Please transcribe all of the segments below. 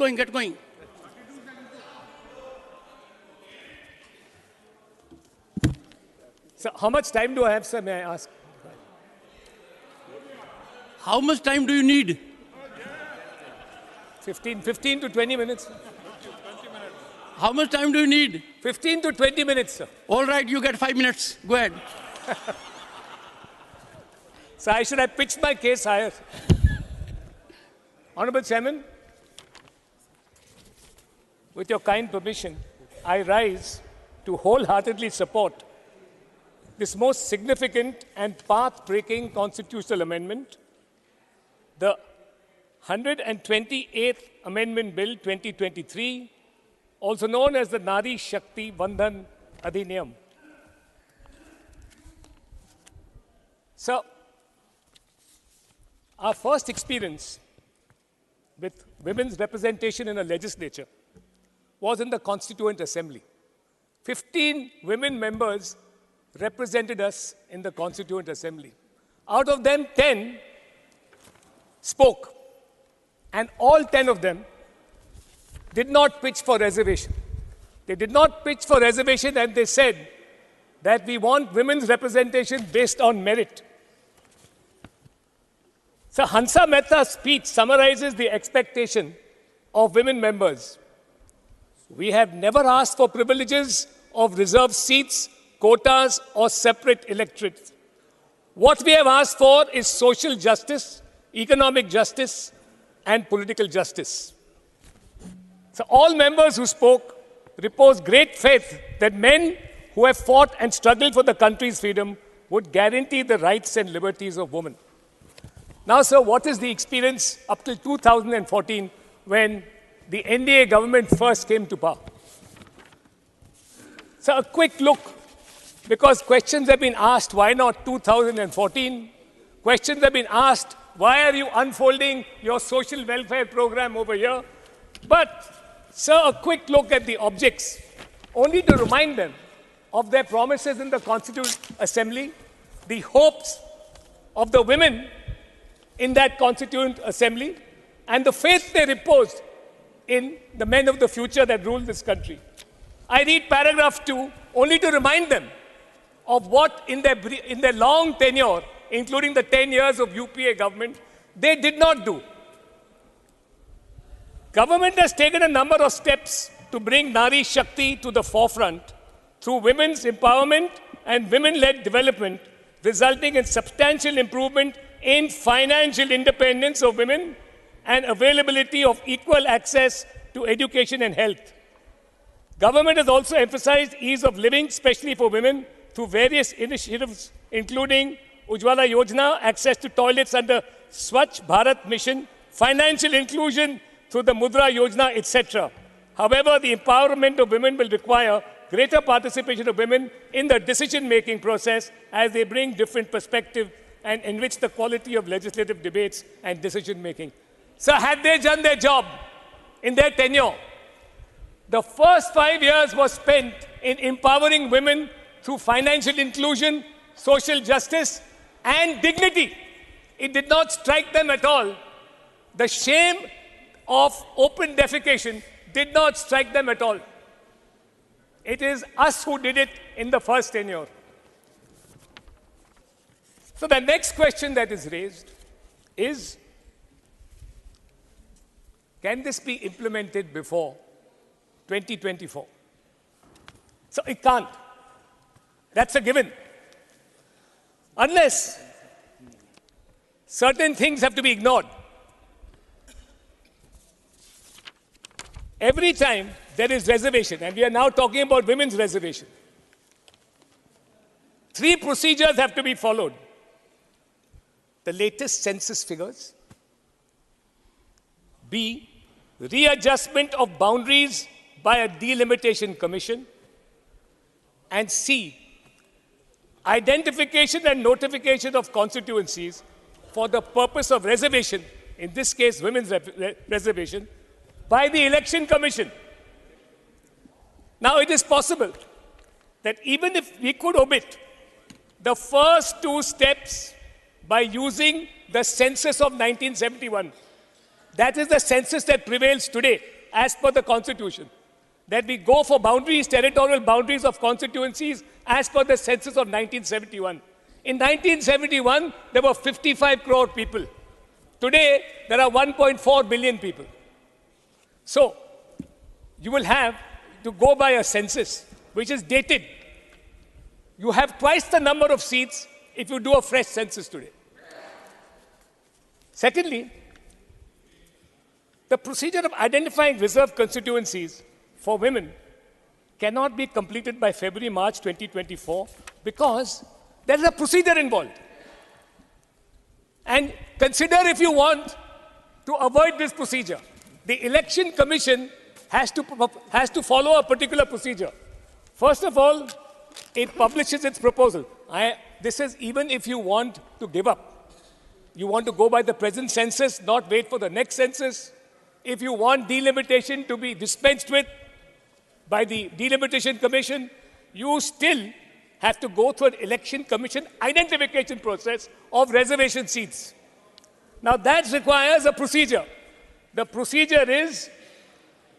going, get going. So how much time do I have, sir, may I ask? How much time do you need? 15 to 20 minutes. How much time do you need? 15 to 20 minutes, sir. All right, you get 5 minutes. Go ahead. So I should have pitched my case higher. Honorable Chairman, with your kind permission, I rise to wholeheartedly support this most significant and path-breaking constitutional amendment, the 128th Amendment Bill 2023, also known as the Nari Shakti Bandhan Adhiniyam. So, our first experience with women's representation in a legislature was in the Constituent Assembly. 15 women members represented us in the Constituent Assembly. Out of them, 10 spoke. And all 10 of them did not pitch for reservation. They did not pitch for reservation, and they said that we want women's representation based on merit. So Hansa Mehta's speech summarizes the expectation of women members. We have never asked for privileges of reserved seats, quotas, or separate electorates. What we have asked for is social justice, economic justice, and political justice. So all members who spoke reposed great faith that men who have fought and struggled for the country's freedom would guarantee the rights and liberties of women. Now, sir, what is the experience up till 2014 when the NDA government first came to power? So a quick look, because questions have been asked, why not 2014? Questions have been asked, why are you unfolding your social welfare program over here? But, sir, a quick look at the objects, only to remind them of their promises in the Constituent Assembly, the hopes of the women in that Constituent Assembly, and the faith they reposed in the men of the future that rule this country. I read paragraph 2 only to remind them of what in their long tenure, including the 10 years of UPA government, they did not do. Government has taken a number of steps to bring Nari Shakti to the forefront through women's empowerment and women-led development, resulting in substantial improvement in financial independence of women and availability of equal access to education and health. Government has also emphasized ease of living, especially for women, through various initiatives, including Ujjwala Yojana, access to toilets under Swachh Bharat Mission, financial inclusion through the Mudra Yojana, etc. However, the empowerment of women will require greater participation of women in the decision-making process as they bring different perspectives and enrich the quality of legislative debates and decision-making. So had they done their job in their tenure, the first 5 years was spent in empowering women through financial inclusion, social justice, and dignity. It did not strike them at all. The shame of open defecation did not strike them at all. It is us who did it in the first tenure. So the next question that is raised is, can this be implemented before 2024? So it can't. That's a given. Unless certain things have to be ignored. Every time there is reservation, and we are now talking about women's reservation, 3 procedures have to be followed. The latest census figures, B, readjustment of boundaries by a delimitation commission, and C, identification and notification of constituencies for the purpose of reservation, in this case women's reservation, by the Election Commission. Now it is possible that even if we could omit the first 2 steps by using the census of 1971, That is the census that prevails today, as per the Constitution. That we go for boundaries, territorial boundaries of constituencies, as per the census of 1971. In 1971, there were 55 crore people. Today, there are 1.4 billion people. So, you will have to go by a census, which is dated. You have twice the number of seats if you do a fresh census today. Secondly, the procedure of identifying reserved constituencies for women cannot be completed by February, March 2024 because there is a procedure involved. And consider if you want to avoid this procedure. The Election Commission has to follow a particular procedure. First of all, it publishes its proposal. This is even if you want to give up. You want to go by the present census, not wait for the next census. If you want delimitation to be dispensed with by the Delimitation Commission, you still have to go through an Election Commission identification process of reservation seats. Now that requires a procedure. The procedure is,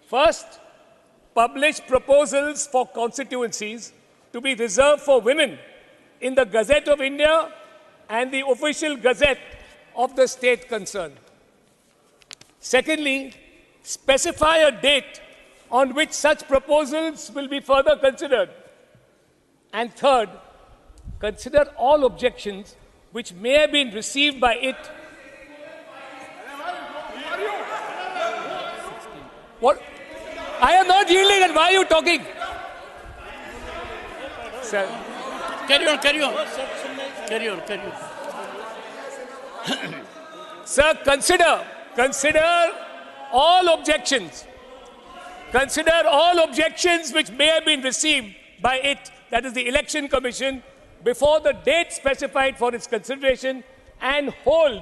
first, publish proposals for constituencies to be reserved for women in the Gazette of India and the official Gazette of the state concerned. Secondly, specify a date on which such proposals will be further considered. And third, consider all objections which may have been received by it. What? I am not yielding, and why are you talking? Sir. Carry on. Carry on. Sir, consider all objections. Consider all objections which may have been received by it, that is the Election Commission, before the date specified for its consideration, and hold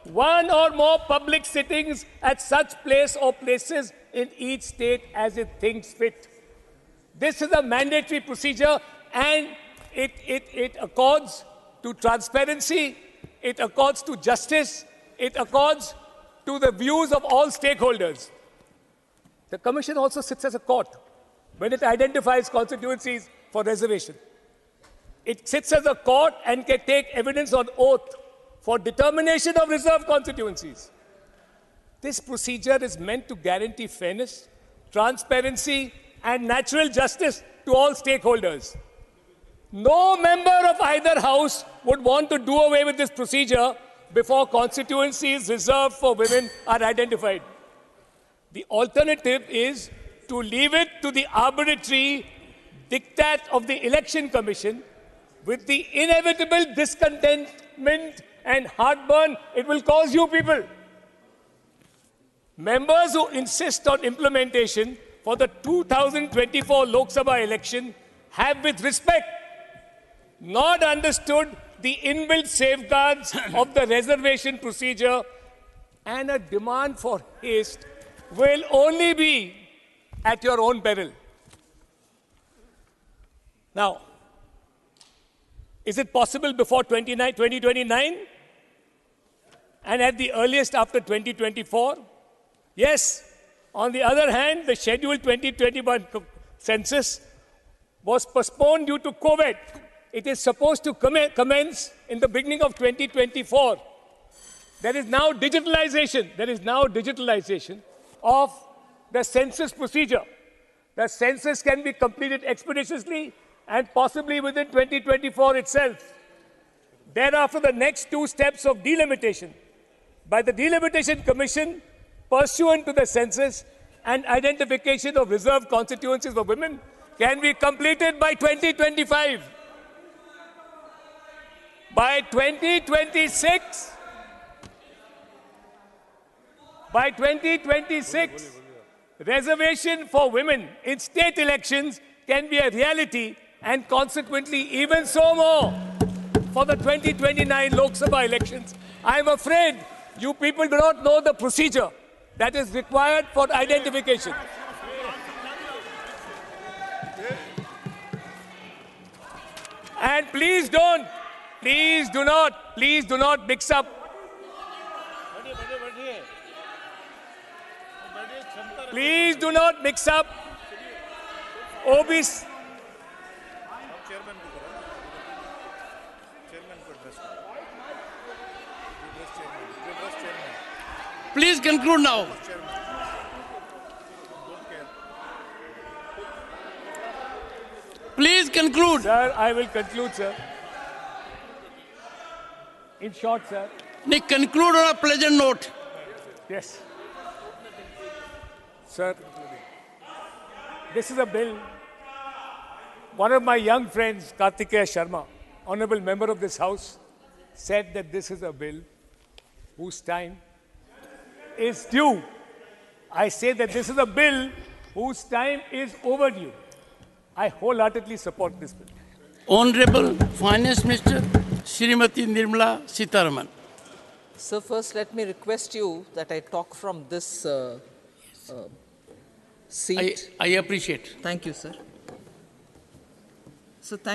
one or more public sittings at such place or places in each state as it thinks fit. This is a mandatory procedure, and it accords to transparency, it accords to justice, it accords to the views of all stakeholders. The Commission also sits as a court when it identifies constituencies for reservation. It sits as a court and can take evidence on oath for determination of reserved constituencies. This procedure is meant to guarantee fairness, transparency, and natural justice to all stakeholders. No member of either house would want to do away with this procedure before constituencies reserved for women are identified. The alternative is to leave it to the arbitrary diktat of the Election Commission with the inevitable discontentment and heartburn it will cause you people. Members who insist on implementation for the 2024 Lok Sabha election have, with respect, not understood the inbuilt safeguards of the reservation procedure, and a demand for haste will only be at your own peril. Now, is it possible before 2029 and at the earliest after 2024? Yes. On the other hand, the scheduled 2021 census was postponed due to COVID. It is supposed to commence in the beginning of 2024. There is now digitalization. Of the census procedure. The census can be completed expeditiously and possibly within 2024 itself. Thereafter, the next two steps of delimitation by the Delimitation Commission pursuant to the census and identification of reserved constituencies for women can be completed by 2025. By 2026, reservation for women in state elections can be a reality, and consequently even so more for the 2029 Lok Sabha elections. I am afraid you people do not know the procedure that is required for identification. And please do not mix up. Please do not mix up OBs. Please conclude now. Please conclude. Sir, I will conclude, sir. In short, sir. Nick, conclude on a pleasant note. Yes. Sir, this is a bill. One of my young friends, Kartikeya Sharma, honorable member of this House, said that this is a bill whose time is due. I say that this is a bill whose time is overdue. I wholeheartedly support this bill. Honorable Finance Minister, Srimati Nirmala Sitharaman. So first, let me request you that I talk from this seat. I appreciate. Thank you, sir. So thank